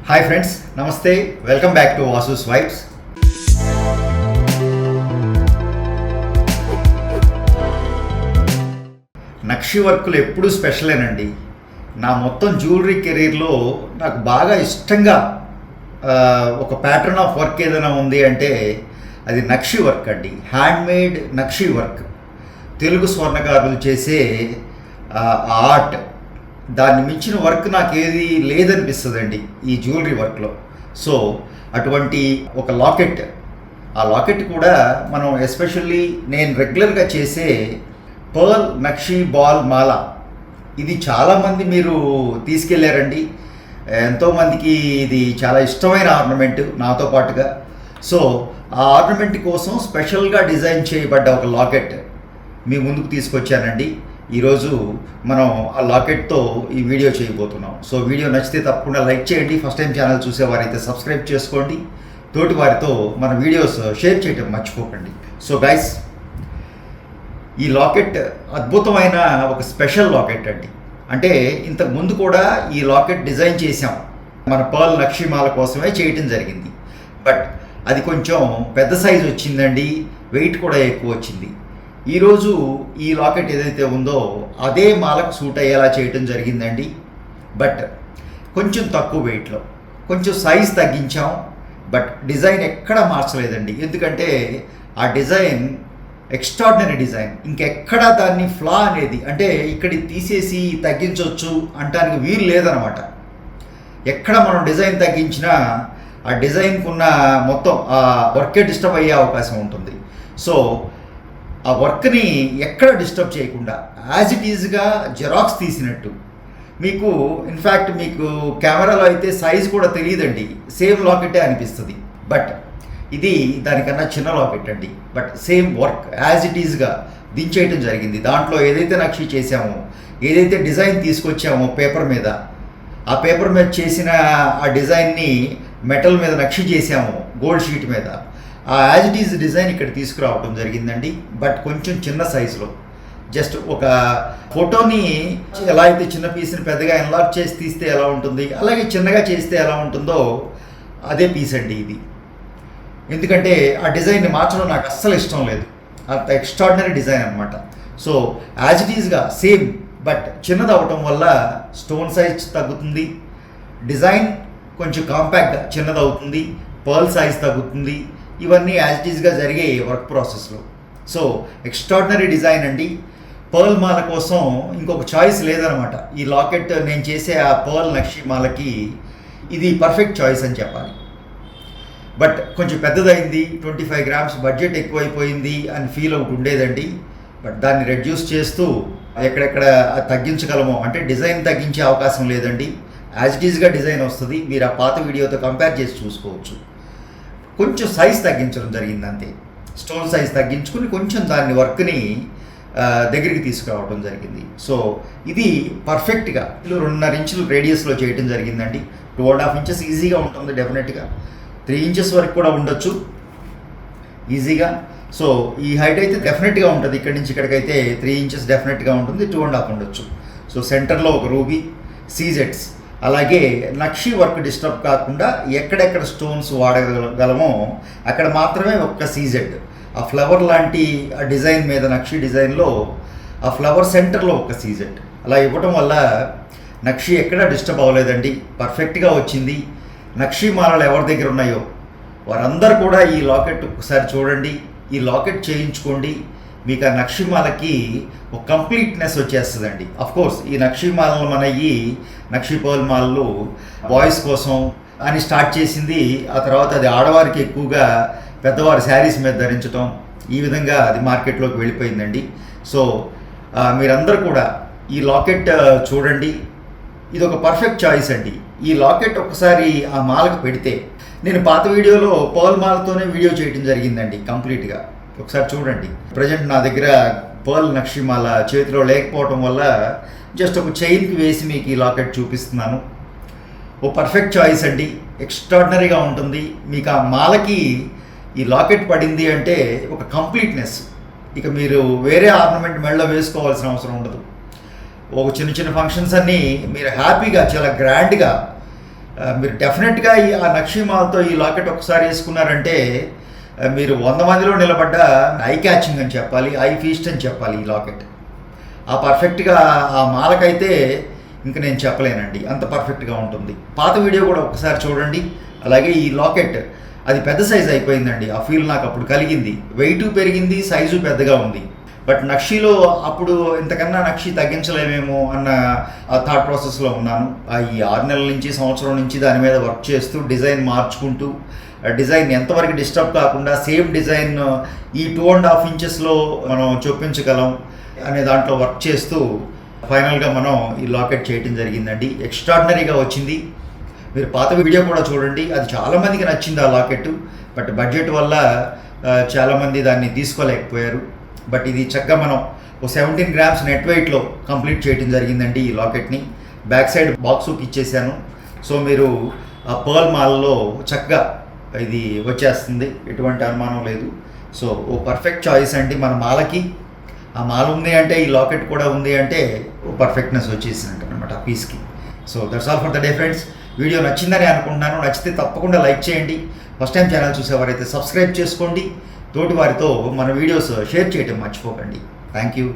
Hi friends, నమస్తే. Welcome back to Vasu's vibes. నక్షి వర్కులు ఎప్పుడూ స్పెషలేనండి. నా మొత్తం జ్యువెలరీ కెరీర్లో నాకు బాగా ఇష్టంగా ఒక ప్యాటర్న్ ఆఫ్ వర్క్ ఏదైనా ఉంది అంటే అది నక్షి వర్క్ అండి. హ్యాండ్మేడ్ నక్షి వర్క్, తెలుగు స్వర్ణకారులు చేసే ఆర్ట్. దాన్ని మించిన వర్క్ నాకు ఏది లేదనిపిస్తుందండి ఈ జ్యువెలరీ వర్క్లో. సో అటువంటి ఒక లాకెట్, ఆ లాకెట్ కూడా మనం ఎస్పెషల్లీ నేను రెగ్యులర్గా చేసే పర్ల్ నక్షి బాల్ మాల, ఇది చాలామంది మీరు తీసుకెళ్ళారండి. ఎంతోమందికి ఇది చాలా ఇష్టమైన ఆర్నమెంట్ నాతో పాటుగా. సో ఆ ఆర్నమెంట్ కోసం స్పెషల్గా డిజైన్ చేయబడ్డ ఒక లాకెట్ మీ ముందుకు తీసుకొచ్చానండి. ఈరోజు మనం ఆ లాకెట్తో ఈ వీడియో చేయబోతున్నాం. సో వీడియో నచ్చితే తప్పకుండా లైక్ చేయండి. ఫస్ట్ టైం ఛానల్ చూసేవారైతే సబ్స్క్రైబ్ చేసుకోండి. తోటి వారితో మన వీడియోస్ షేర్ చేయడం మర్చిపోకండి. సో గైస్, ఈ లాకెట్ అద్భుతమైన ఒక స్పెషల్ లాకెట్ అండి. అంటే ఇంతకు ముందు కూడా ఈ లాకెట్ డిజైన్ చేసాం, మన పర్ల్ నక్షిమాల కోసమే చేయటం జరిగింది. బట్ అది కొంచెం పెద్ద సైజు వచ్చిందండి, వెయిట్ కూడా ఎక్కువ వచ్చింది. ఈరోజు ఈ లాకెట్ ఏదైతే ఉందో అదే మాలకు సూట్ అయ్యేలా చేయటం జరిగిందండి. బట్ కొంచెం తక్కువ వెయిట్లో, కొంచెం సైజ్ తగ్గించాం. బట్ డిజైన్ ఎక్కడా మార్చలేదండి. ఎందుకంటే ఆ డిజైన్ ఎక్స్ట్రాడినరీ డిజైన్. ఇంకెక్కడా దాన్ని ఫ్లా అనేది, అంటే ఇక్కడి తీసేసి తగ్గించవచ్చు అంటానికి వీలు లేదనమాట. ఎక్కడ మనం డిజైన్ తగ్గించినా ఆ డిజైన్కు ఉన్న మొత్తం ఆ వర్కే డిస్టర్బ్ అయ్యే అవకాశం ఉంటుంది. సో ఆ వర్క్ని ఎక్కడ డిస్టర్బ్ చేయకుండా యాజ్ ఇట్ ఈజ్గా జెరాక్స్ తీసినట్టు మీకు, ఇన్ఫ్యాక్ట్ మీకు కెమెరాలో అయితే సైజ్ కూడా తెలియదండి, సేమ్ లాకెటే అనిపిస్తుంది. బట్ ఇది దానికన్నా చిన్న లాకెట్ అండి. But same work as it ఈజ్గా దించేయటం జరిగింది. దాంట్లో ఏదైతే నక్షి చేసామో, ఏదైతే డిజైన్ తీసుకొచ్చామో పేపర్ మీద, ఆ పేపర్ మీద చేసిన ఆ డిజైన్ని మెటల్ మీద నక్షి చేసామో గోల్డ్ షీట్ మీద, ఆ యాజ్ ఇట్ ఈజ్ డిజైన్ ఇక్కడ తీసుకురావడం జరిగిందండి. బట్ కొంచెం చిన్న సైజులో, జస్ట్ ఒక ఫోటోని ఎలా అయితే చిన్న పీస్ని పెద్దగా ఎన్లార్జ్ చేసి తీస్తే ఎలా ఉంటుంది, అలాగే చిన్నగా చేస్తే ఎలా ఉంటుందో అదే పీస్ అండి ఇది. ఎందుకంటే ఆ డిజైన్ని మార్చడం నాకు అస్సలు ఇష్టం లేదు, అంత ఎక్స్ట్రాడినరీ డిజైన్ అనమాట. సో యాజ్ ఇట్ ఈజ్గా సేమ్, బట్ చిన్నది అవటం వల్ల స్టోన్ సైజ్ తగ్గుతుంది, డిజైన్ కొంచెం కాంపాక్ట్గా చిన్నది అవుతుంది, పర్ల్ సైజ్ తగ్గుతుంది. ఇవన్నీ యాజ్ ఇట్ ఈజ్గా జరిగే వర్క్ ప్రాసెస్లో. సో ఎక్స్ట్రాడినరీ డిజైన్ అండి. పర్ల్ మాల కోసం ఇంకొక చాయిస్ లేదనమాట. ఈ లాకెట్ నేను చేసే ఆ పర్ల్ నక్షి మాలకి ఇది పర్ఫెక్ట్ చాయిస్ అని చెప్పాలి. బట్ కొంచెం పెద్దదైంది, 25 గ్రామ్స్ బడ్జెట్ ఎక్కువైపోయింది అని ఫీల్ అవుట్ ఉండేదండి. బట్ దాన్ని రెడ్యూస్ చేస్తూ ఎక్కడెక్కడ తగ్గించగలమో, అంటే డిజైన్ తగ్గించే అవకాశం లేదండి, యాజ్ ఇట్ ఈజ్గా డిజైన్ వస్తుంది. మీరు ఆ పాత వీడియోతో కంపేర్ చేసి చూసుకోవచ్చు. కొంచెం సైజ్ తగ్గించడం జరిగింది అంతే. స్టోన్ సైజ్ తగ్గించుకుని కొంచెం దాన్ని వర్క్ని దగ్గరికి తీసుకురావడం జరిగింది. సో ఇది పర్ఫెక్ట్గా 2.5 ఇంచులు రేడియస్లో చేయడం జరిగిందండి. 2.5 ఇంచెస్ ఈజీగా ఉంటుంది, డెఫినెట్గా 3 ఇంచెస్ వరకు కూడా ఉండొచ్చు ఈజీగా. సో ఈ హైట్ అయితే డెఫినెట్గా ఉంటుంది, ఇక్కడి నుంచి ఇక్కడికైతే 3 ఇంచెస్ డెఫినెట్గా ఉంటుంది, 2.5 ఉండొచ్చు. సో సెంటర్లో ఒక రూబీ, సీజెట్స్, అలాగే నక్షి వర్క్ డిస్టర్బ్ కాకుండా ఎక్కడెక్కడ స్టోన్స్ వాడగలమో అక్కడ మాత్రమే ఒక్క సీజెడ్, ఆ ఫ్లవర్ లాంటి ఆ డిజైన్ మీద నక్షి డిజైన్లో ఆ ఫ్లవర్ సెంటర్లో ఒక సీజెడ్ అలా ఇవ్వటం వల్ల నక్షి ఎక్కడ డిస్టర్బ్ అవ్వలేదండి, పర్ఫెక్ట్గా వచ్చింది. నక్షి మాలలు ఎవరి దగ్గర ఉన్నాయో వారందరూ కూడా ఈ లాకెట్ ఒకసారి చూడండి, ఈ లాకెట్ చేయించుకోండి. మీకు ఆ నక్షిమాలకి ఒక కంప్లీట్నెస్ వచ్చేస్తుందండి. అఫ్కోర్స్ ఈ నక్షిమాలలు మన ఈ నక్షి పర్ల్ మాలలు బాయ్స్ కోసం అని స్టార్ట్ చేసింది. ఆ తర్వాత అది ఆడవారికి ఎక్కువగా పెద్దవారి శారీస్ మీద ధరించడం, ఈ విధంగా అది మార్కెట్లోకి వెళ్ళిపోయిందండి. సో మీరందరూ కూడా ఈ లాకెట్ చూడండి, ఇది ఒక పర్ఫెక్ట్ చాయిస్ అండి. ఈ లాకెట్ ఒకసారి ఆ మాలకు పెడితే, నేను పాత వీడియోలో పర్ల్ మాలతోనే వీడియో చేయడం జరిగిందండి కంప్లీట్గా, ఒకసారి చూడండి. ప్రజెంట్ నా దగ్గర పర్ల్ నక్షిమాల చేతిలో లేకపోవటం వల్ల జస్ట్ ఒక చైన్కి వేసి మీకు ఈ లాకెట్ చూపిస్తున్నాను. ఓ పర్ఫెక్ట్ చాయిస్ అండి, ఎక్స్ట్రాడినరీగా ఉంటుంది. మీకు ఆ మాలకి ఈ లాకెట్ పడింది అంటే ఒక కంప్లీట్నెస్. ఇక మీరు వేరే ఆర్నమెంట్ మెడలో వేసుకోవాల్సిన అవసరం ఉండదు. ఒక చిన్న చిన్న ఫంక్షన్స్ అన్నీ మీరు హ్యాపీగా చాలా గ్రాండ్గా మీరు డెఫినెట్గా ఆ నక్షీమాలతో ఈ లాకెట్ ఒకసారి వేసుకున్నారంటే మీరు 100 మందిలో నిలబడ్డ ఐ క్యాచింగ్ అని చెప్పాలి, ఐ ఫీస్ట్ అని చెప్పాలి ఈ లాకెట్. ఆ పర్ఫెక్ట్గా ఆ మాలకైతే ఇంక నేను చెప్పలేనండి, అంత పర్ఫెక్ట్గా ఉంటుంది. పాత వీడియో కూడా ఒకసారి చూడండి. అలాగే ఈ లాకెట్ అది పెద్ద సైజు అయిపోయిందండి, ఆ ఫీల్ నాకు అప్పుడు కలిగింది. వెయిట్ పెరిగింది, సైజు పెద్దగా ఉంది. బట్ నక్షీలో అప్పుడు ఇంతకన్నా నక్షి తగ్గించలేమేమో అన్న థాట్ ప్రాసెస్లో ఉన్నాను. ఈ 6 నెలల నుంచి సంవత్సరం నుంచి దాని మీద వర్క్ చేస్తూ డిజైన్ మార్చుకుంటూ డిజైన్ ఎంతవరకు డిస్టర్బ్ కాకుండా సేమ్ డిజైన్ ఈ 2.5 ఇంచెస్లో మనం చూపించగలం అనే దాంట్లో వర్క్ చేస్తూ ఫైనల్గా మనం ఈ లాకెట్ చేయడం జరిగిందండి. ఎక్స్ట్రాడినరీగా వచ్చింది. మీరు పాత వీడియో కూడా చూడండి, అది చాలామందికి నచ్చింది ఆ లాకెట్. బట్ బడ్జెట్ వల్ల చాలామంది దాన్ని తీసుకోలేకపోయారు. బట్ ఇది చక్కగా మనం 17 గ్రామ్స్ నెట్ వెయిట్లో కంప్లీట్ చేయడం జరిగిందండి ఈ లాకెట్ని. బ్యాక్ సైడ్ బాక్స్ హుక్ ఇచ్చేసాను. సో మీరు ఆ పర్ల్ మాల్లో చక్కగా ఇది వచ్చేస్తుంది, ఎటువంటి అనుమానం లేదు. సో ఓ పర్ఫెక్ట్ చాయిస్ అండి మన మాలకి. ఆ మాల ఉంది అంటే ఈ లాకెట్ కూడా ఉంది అంటే ఓ పర్ఫెక్ట్నెస్ వచ్చేసినట్టు అనమాట ఆ పీస్కి. So that's all for the day friends. Video నచ్చిందని అనుకుంటున్నాను. నచ్చితే తప్పకుండా లైక్ చేయండి. ఫస్ట్ టైం ఛానల్ చూసేవారైతే సబ్స్క్రైబ్ చేసుకోండి. తోటి వారితో మన వీడియోస్ షేర్ చేయడం మర్చిపోకండి. Thank you.